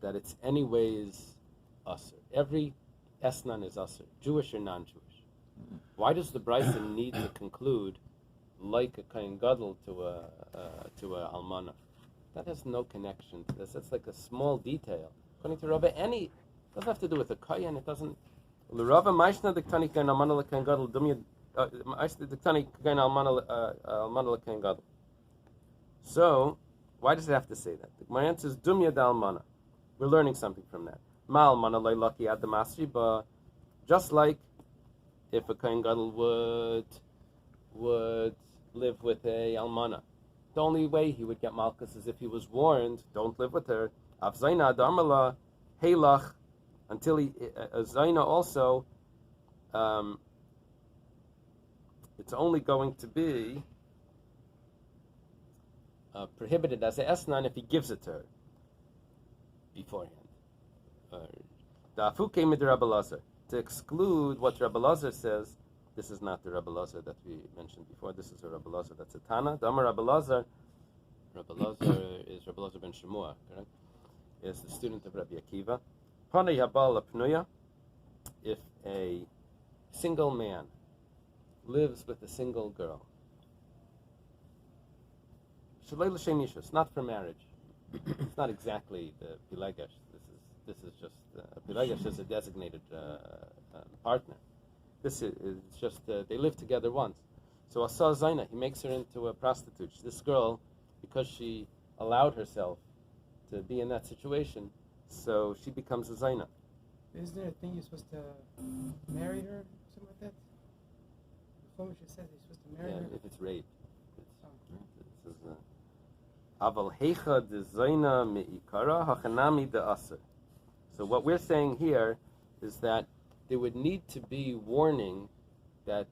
that it's anyways usher. Every esnan is usher, Jewish or non-Jewish. Why does the Brisa need to conclude like a Kohen Gadol to a almana? That has no connection to this. It's like a small detail. According to Rava, it doesn't have to do with a Kohen. It doesn't. Rava Maishna Diktani Kohen Almana LeKohen Gadol Dumya Maishna Diktani Kohen Almana LeKohen Gadol. So, why does it have to say that? My answer is Dumya da Almana. We're learning something from that. Ma Almana Leilaki Ad Masri, but just like if a Kohen Gadol would live with a almana, the only way he would get malchus is if he was warned, don't live with her. Avzaina Darmala Heilach, until he Zaina also, it's only going to be prohibited as a esnan if he gives it to her beforehand. Da'afu came with Rabbi Lazar to exclude what Rabbi Lazar says. This is not the Rabbi Lazar that we mentioned before. This is a Rabbi Lazar that's a Tana. Damar Rabbi Lazar is Rabbi Lazar ben Shemua, correct? Is the student of Rabbi Akiva. Pana Yabal Pnuya. If a single man lives with a single girl, Shalei l'shem yishus, not for marriage. It's not exactly the Pilegesh. This is just Pilegesh is a designated partner. This is just they live together once. So Asa Zaina, he makes her into a prostitute. This girl, because she allowed herself to be in that situation, so she becomes a Zaina. Is there a thing you're supposed to marry her, something like that? The Chumash says you're supposed to marry her. If it's rape. Aval heicha de Zaina meikara hachanami de aser. So what we're saying here is that there would need to be warning that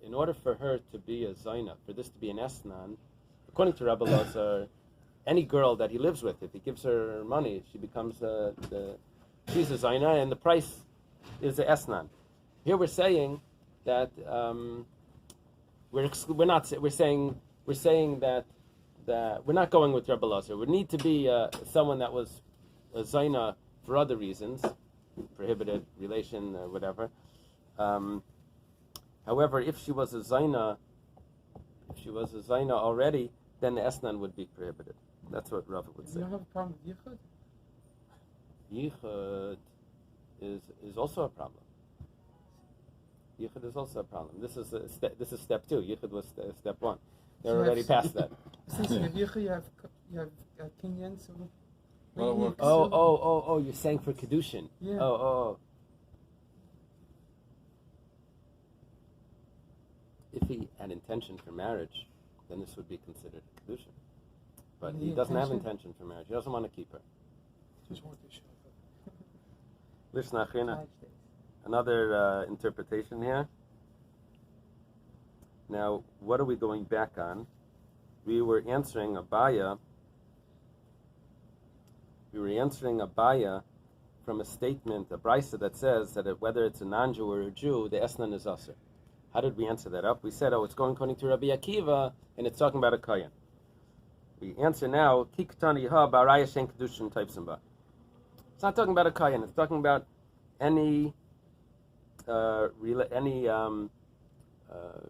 in order for her to be a Zaina, for this to be an Esnan, according to Rabbi Lazar, any girl that he lives with, if he gives her money, she becomes she's a Zaina, and the price is a Esnan. Here we're saying that we're saying that we're not going with Rabbi Lazar. It would need to be someone that was a Zaina for other reasons, prohibited relation or whatever. However, if she was a Zaina already, then the Esnan would be prohibited. That's what Rava would say. You don't have a problem with Yichud? Yichud is also a problem. Yichud is also a problem. This is step 2. Yichud was step 1. They're already past that. Since you have Yichud, you have Kinyan, so... Oh, you're saying for Kedushin. Yeah. Oh. If he had intention for marriage, then this would be considered Kedushin. But he doesn't have intention for marriage. He doesn't want to keep her. Just want to show Listen, Achina, another interpretation here. Now, what are we going back on? We were answering Abaya from a statement, a brisa that says that whether it's a non-Jew or a Jew, the esnan is aser. How did we answer that up? We said, it's going according to Rabbi Akiva, and it's talking about a kohen. We answer now, kiktani ha baraya shen kedushin type simba. It's not talking about a kohen. It's talking about any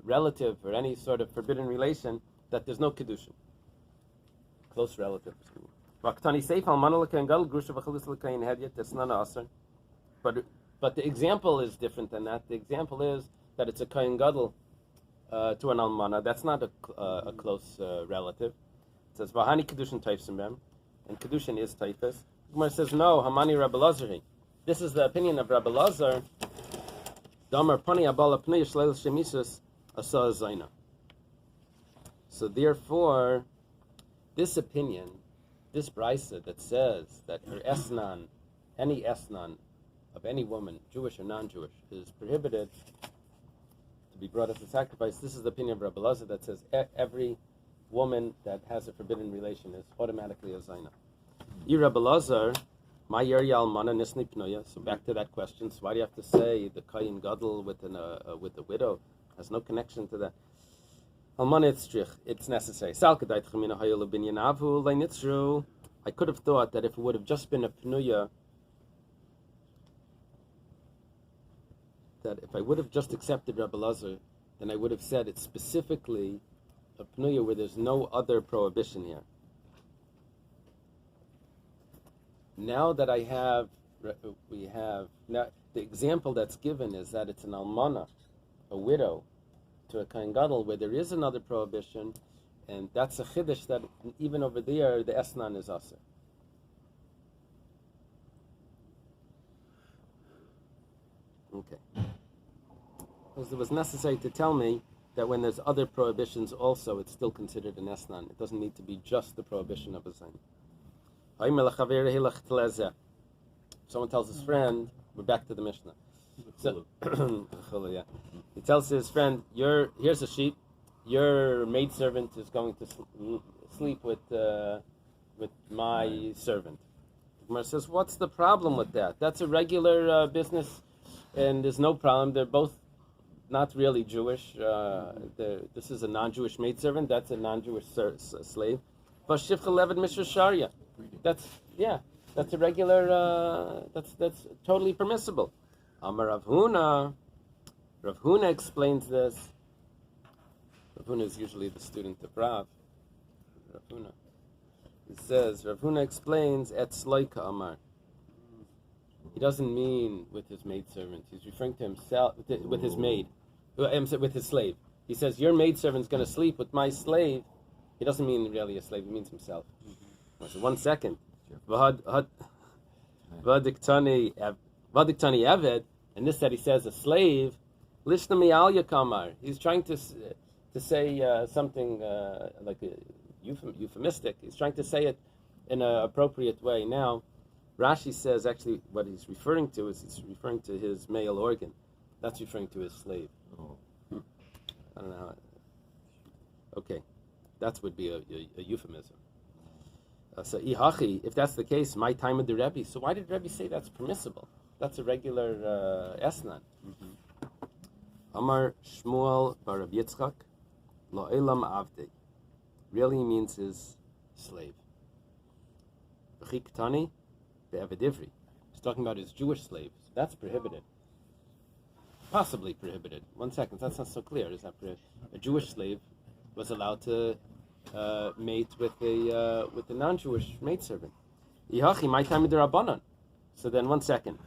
relative or any sort of forbidden relation that there's no kedushin. Close relative. But the example is different than that. The example is that it's a kohen gadol to an almana. That's not a close relative. It says v'hani kedushin taifsim bem, and kedushin is taifis. Gemara says no. Hamani Rabbi Lazar. This is the opinion of Rabbi Lazar. Damar pani abala pnei shleil shemisus asa zaina. So therefore, this opinion, this brisa that says that her esnan, any esnan of any woman, Jewish or non-Jewish, is prohibited to be brought as a sacrifice. This is the opinion of Rabbi Lazar that says every woman that has a forbidden relation is automatically a zaina. Rabbi Lazar, my yeri almana nisni pnoya. So back to that question. So why do you have to say the kohen gadol with a widow? Has no connection to that. Almana it's necessary. Sal kedait chamina hayol binyan avu leinitzru I could have thought that if it would have just been a pnuya, that if I would have just accepted Rabbi Lazar, then I would have said it's specifically a pnuya where there's no other prohibition here. Now that now the example that's given is that it's an almana, a widow, to a kohen gadol where there is another prohibition, and that's a chiddush that even over there the esnan is aser. Okay. Because it was necessary to tell me that when there's other prohibitions also, it's still considered an esnan. It doesn't need to be just the prohibition of a zayin. Someone tells his friend, we're back to the Mishnah. So, yeah. He tells his friend, here's a sheep. Your maidservant is going to sleep with my servant. The Gemara says, what's the problem with that? That's a regular business, and there's no problem. They're both not really Jewish. This is a non-Jewish maidservant. That's a non-Jewish slave. But shifcha levad mishra sharia. That's a regular. That's totally permissible. Amar Rav Huna. Rav Huna explains this. Rav Huna is usually the student of Rav. Rav Huna. He says Rav Huna explains et sloika Amar. He doesn't mean with his maidservant. He's referring to himself with his maid, with his slave. He says your maidservant's going to sleep with my slave. He doesn't mean really a slave. He means himself. So 1 second. Vadiktani Eved, and this that he says a slave. Lishna mi'al yakamar. He's trying to say something like euphemistic. He's trying to say it in an appropriate way. Now, Rashi says actually what he's referring to is he's referring to his male organ. That's referring to his slave. Oh. I don't know how. Okay, that would be a euphemism. So ihachi, if that's the case, my time of the Rebbe. So why did Rebbe say that's permissible? That's a regular esnan. Amar Shmuel bar Rabbi Yitzchak, Lo'elam avdei. Really means his slave. V'chiktani be'avedivri. He's talking about his Jewish slaves. That's prohibited. Possibly prohibited. 1 second, that's not so clear. Is that prohibited? A Jewish slave was allowed to mate with a non-Jewish maidservant. Ihachi, my time of the Rabbanan. So then 1 second.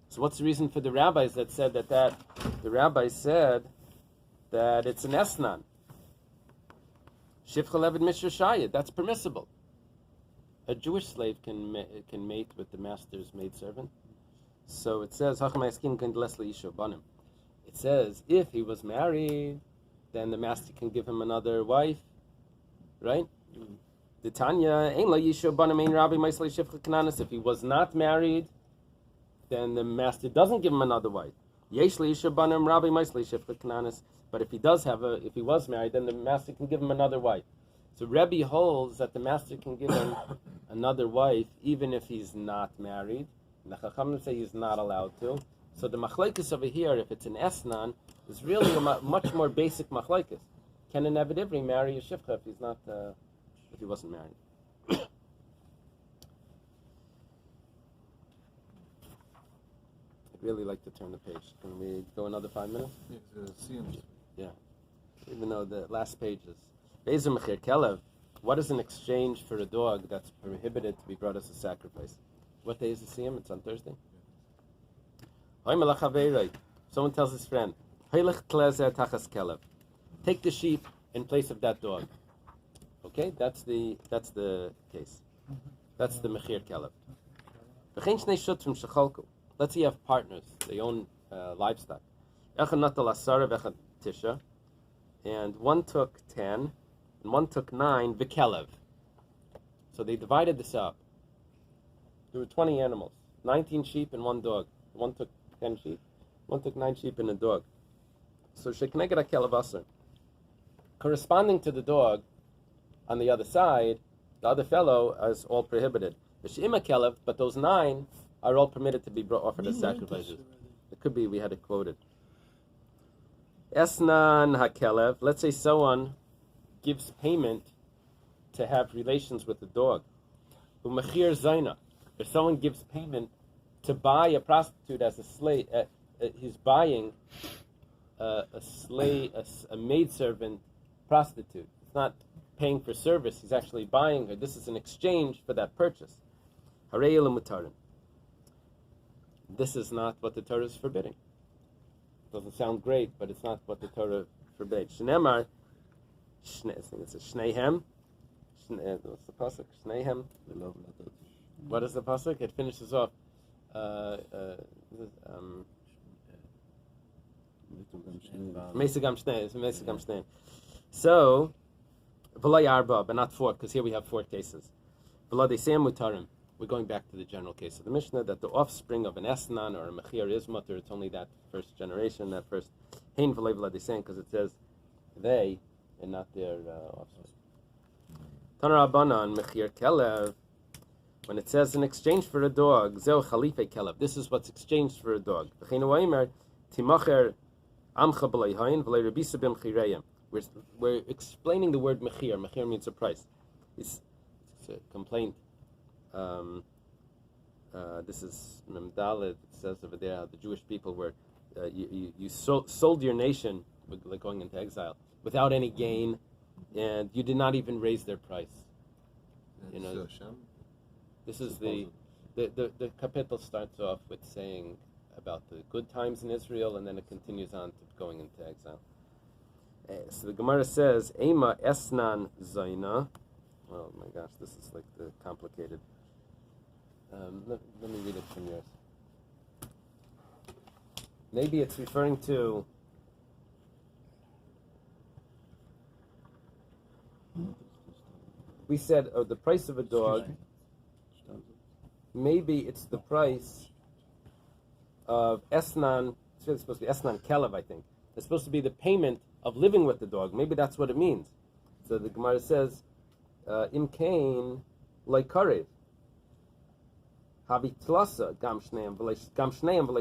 So what's the reason for the rabbis that said that the rabbis said that it's an esnan? Shifcha levad mishra shayid, that's permissible. A Jewish slave can mate with the master's maidservant. So it says, it says, if he was married, then the master can give him another wife, right? The Tanya, if he was not married, then the master doesn't give him another wife. But if he was married, then the master can give him another wife. So Rebbe holds that the master can give him another wife even if he's not married. The Chachamim say he's not allowed to. So the machlokes over here, if it's an esnan, is really a much more basic machlokes. Can an Eved Ivri marry a shifcha if he's not, if he wasn't married? I'd really like to turn the page. Can we go another 5 minutes? Yeah. Even though the last page is Bezer Mechir Kelev. What is an exchange for a dog that's prohibited to be brought as a sacrifice? What day is the Siyam? It's on Thursday. Someone tells his friend, take the sheep in place of that dog. Okay, that's the case. That's the Mechir Kelev. Let's say you have partners, they own livestock. And one took 10, and one took 9, Vikelev. So they divided this up. There were 20 animals, 19 sheep and 1 dog. One took 10 sheep, one took 9 sheep and a dog. So Shekneged HaKelev Aser. Corresponding to the dog, on the other side, the other fellow is all prohibited. The She'ima Kelev, but those 9 are all permitted to be offered as sacrifices. It could be we had it quoted. Esnan HaKelev, let's say someone gives payment to have relations with the dog. Umachir zaina. If someone gives payment to buy a prostitute as a slave, he's buying a maidservant prostitute. It's not paying for service. He's actually buying her. This is an exchange for that purchase. Harei mutarin. This is not what the Torah is forbidding. Doesn't sound great, but it's not what the Torah forbids. Shneimar, I think it's a Shneihem. What's the pasuk? Shneihem. What is the pasuk? It finishes off. Mesigam Shnei. So, v'lo yarba, but not four, because here we have four cases. V'lo deisem mutarim. We're going back to the general case of the Mishnah, that the offspring of an esnan or a mechir is mutter. It's only that first generation, that first hein v'lo v'lo deisem, because it says they and not their offspring. Temurah Daf mechir kelev. When it says in exchange for a dog, zeu chalife kelev. This is what's exchanged for a dog. V'chein oimer timacher amcha b'lei hayin v'lei rebisa b'mchireim. We're explaining the word mechir. Mechir means a price. It's a complaint. This is Memdalet. It says over there how the Jewish people were you sold your nation, like going into exile, without any gain, and you did not even raise their price. You know, this is the kapitel starts off with saying about the good times in Israel, and then it continues on to going into exile. So the Gemara says, Ema esnan zaina. Oh my gosh, this is like the complicated. Let me read it from yours. Maybe it's referring to. We said the price of a dog. Maybe it's the price of esnan. It's supposed to be esnan kelev, I think. It's supposed to be the payment of living with the dog. Maybe that's what it means. So the Gemara says, Im kain leikarev. Habi tlasa gam shneim v'lei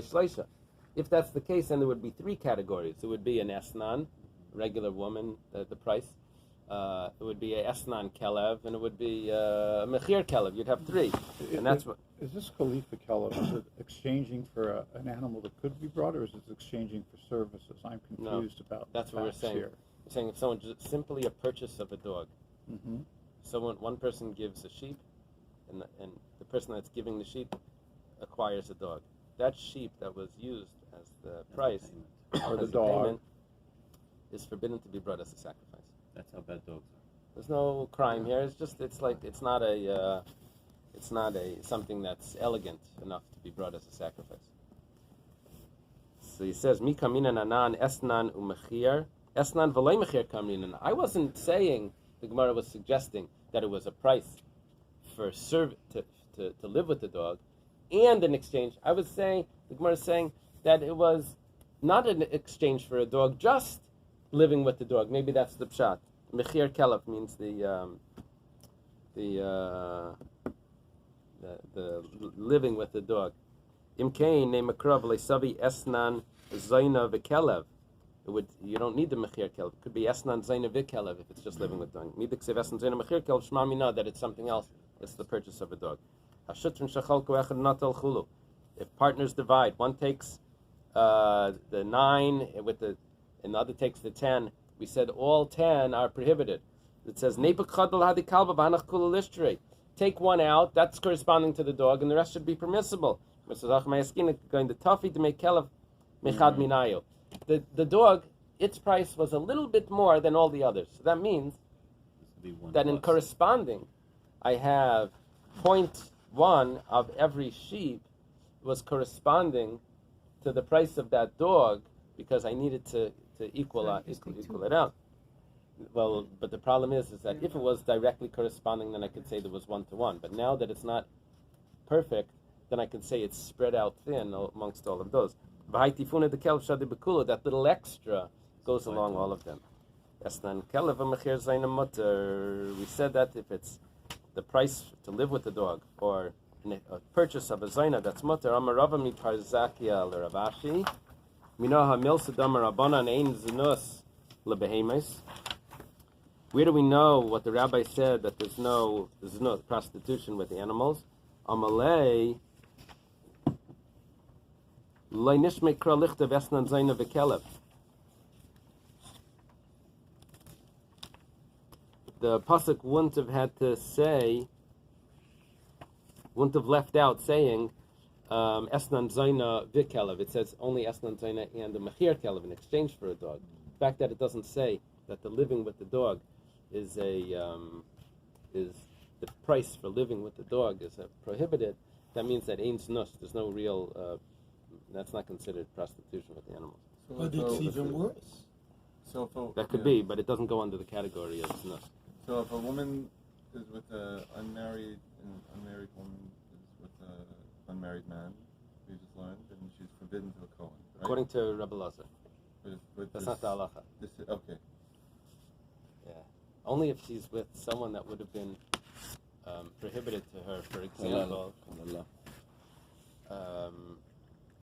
shleisha. If that's the case, then there would be three categories. It would be an esnan, regular woman, the price. It would be a esnan kelev, and it would be a mechir kelev. You'd have three, and that's what. Is this khalifa kelev? Is it exchanging for an animal that could be brought, or is it exchanging for services? I'm confused about. That's what we're saying. Here. We're saying if someone just simply a purchase of a dog. Mm-hmm. One person gives a sheep, and the person that's giving the sheep acquires a dog. That sheep that was used as the price or the as dog payment is forbidden to be brought as a sacrifice. That's how bad dogs are. There's no crime here. It's not a something that's elegant enough to be brought as a sacrifice. So he says, Mi kaminan anan esnan umechir esnan v'lei mechir kaminan. I wasn't saying, the Gemara was suggesting that it was a price for to live with the dog, and in exchange. I was saying, the Gemara is saying that it was not an exchange for a dog, just living with the dog. Maybe that's the pshat. Mechir kelev means the living with the dog. Imkain ne makrav leisavi esnan zaina v'kelev. You don't need the mechir kelev. It could be esnan zaina v'kelev if it's just living with the dog. Midiksev esnan zaina mechir kelev shma mina, that it's something else. It's the purchase of a dog. Hashutrin shachalku echad natal chulu. If partners divide, one takes the 9 with and the other takes the 10. We said all 10 are prohibited. It says take one out, that's corresponding to the dog, and the rest should be permissible. Going the toffee to make kelev mechad minayo. The dog, its price was a little bit more than all the others. So that means that in corresponding, I have 0.1 of every sheep was corresponding to the price of that dog, because I needed to equal it out. Well, but the problem is that if it was directly corresponding, then I could say there was 1-to-1. But now that it's not perfect, then I can say it's spread out thin amongst all of those. That little extra goes along all of them. We said that if it's the price to live with the dog or a purchase of a zaina, that's mutter. Amarava mi parzakia l'Ravashi. Minaha milsa damar abanan ein zinus lebehemes. Where do we know what the rabbi said that there's no prostitution with animals? Amalei lo nishmei kra lichtav esnan zayna v'kelev. The pasuk wouldn't have left out saying esnan zayna v'kelev. It says only esnan zayna and the mechir kelev in exchange for a dog. The fact that it doesn't say that the living with the dog is the price for living with the dog is prohibited. That means that ein znus. There's no real. That's not considered prostitution with the animals. But it's even worse. So That could be, but it doesn't go under the category of znus. So if a woman is with an unmarried woman is with an unmarried man, we just learned, and she's forbidden to a kohen. Right? According to Rebbe Lazar. But That's not the halacha. Okay. Yeah. Only if she's with someone that would have been prohibited to her, for example.